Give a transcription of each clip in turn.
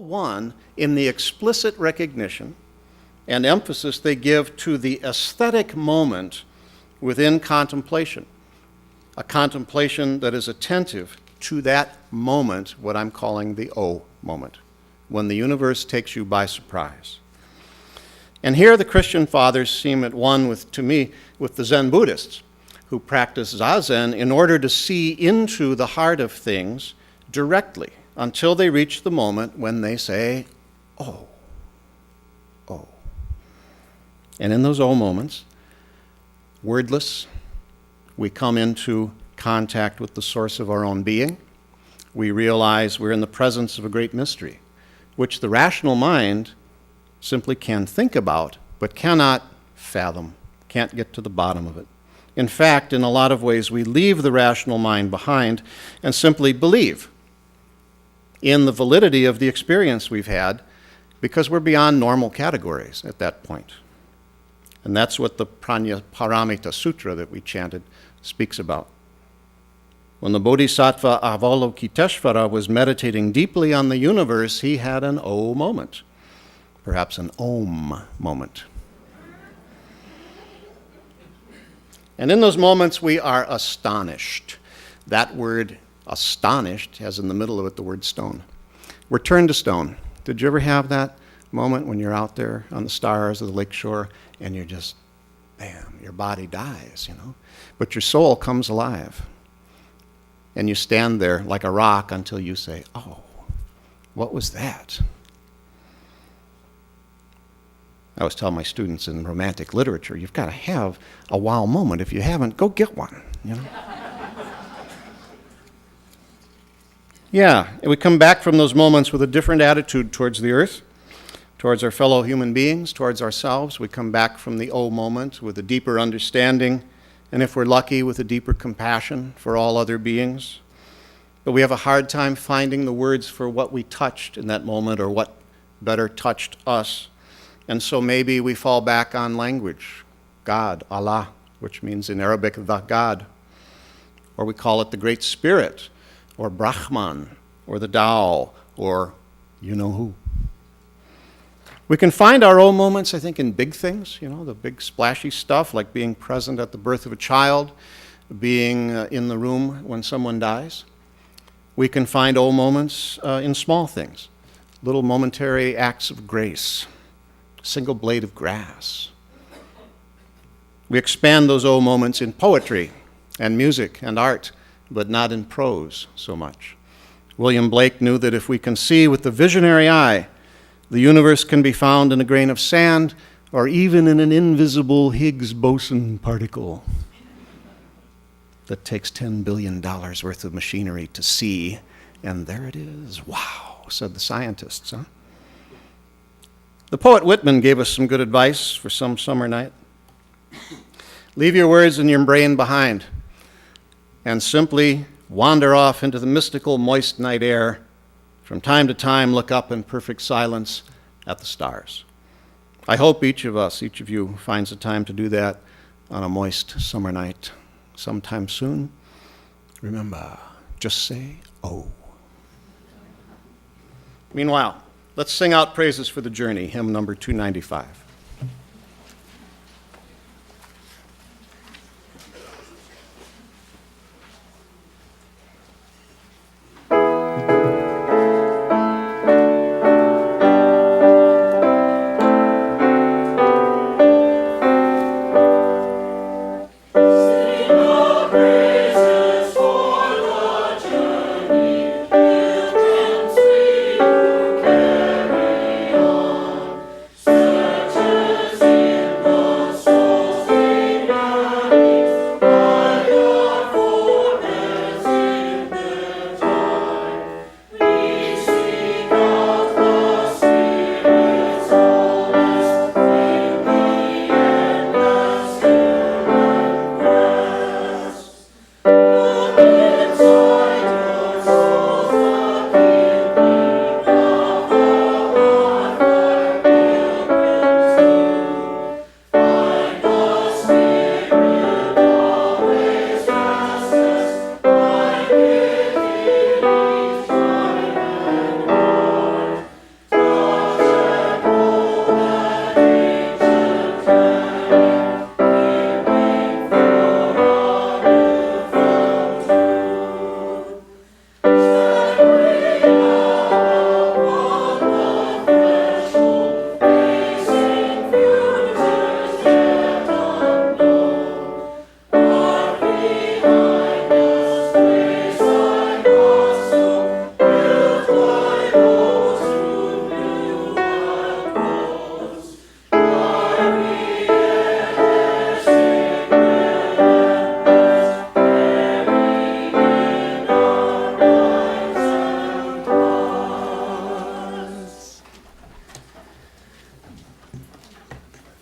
all one in the explicit recognition and emphasis they give to the aesthetic moment within contemplation, a contemplation that is attentive to that moment, what I'm calling the O moment, when the universe takes you by surprise. And here the Christian fathers seem at one with, to me, with the Zen Buddhists, who practice Zazen in order to see into the heart of things directly until they reach the moment when they say, oh, oh. And in those oh moments, wordless, we come into contact with the source of our own being. We realize we're in the presence of a great mystery, which the rational mind simply can think about, but cannot fathom, can't get to the bottom of it. In fact, in a lot of ways, we leave the rational mind behind and simply believe in the validity of the experience we've had because we're beyond normal categories at that point. And that's what the Prajnaparamita Sutra that we chanted speaks about. When the Bodhisattva Avalokiteshvara was meditating deeply on the universe, he had an O moment, perhaps an Om moment. And in those moments, we are astonished. That word, astonished, has in the middle of it the word stone. We're turned to stone. Did you ever have that moment when you're out there on the stars of the lakeshore and you're just, bam, your body dies, but your soul comes alive. And you stand there like a rock until you say, oh, what was that? I always tell my students in romantic literature, you've got to have a wow moment. If you haven't, go get one, Yeah, and we come back from those moments with a different attitude towards the earth, towards our fellow human beings, towards ourselves. We come back from the oh moment with a deeper understanding, and if we're lucky, with a deeper compassion for all other beings. But we have a hard time finding the words for what we touched in that moment or what better touched us. And so maybe we fall back on language, God, Allah, which means in Arabic, the God. Or we call it the Great Spirit, or Brahman, or the Tao, or you know who. We can find our own moments, I think, in big things, the big splashy stuff, like being present at the birth of a child, being in the room when someone dies. We can find old moments in small things, little momentary acts of grace, a single blade of grass. We expand those old moments in poetry and music and art, but not in prose so much. William Blake knew that if we can see with the visionary eye, the universe can be found in a grain of sand or even in an invisible Higgs boson particle that takes $10 billion worth of machinery to see, and there it is. Wow, said the scientists, huh? The poet Whitman gave us some good advice for some summer night. Leave your words in your brain behind and simply wander off into the mystical, moist night air. From time to time, look up in perfect silence at the stars. I hope each of you, finds a time to do that on a moist summer night sometime soon. Remember, just say, oh. Meanwhile, let's sing out praises for the journey, hymn number 295. Search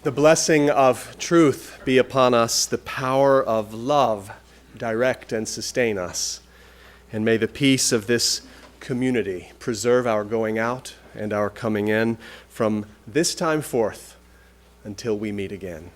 The blessing of truth be upon us, the power of love direct and sustain us. And may the peace of this community preserve our going out and our coming in from this time forth until we meet again.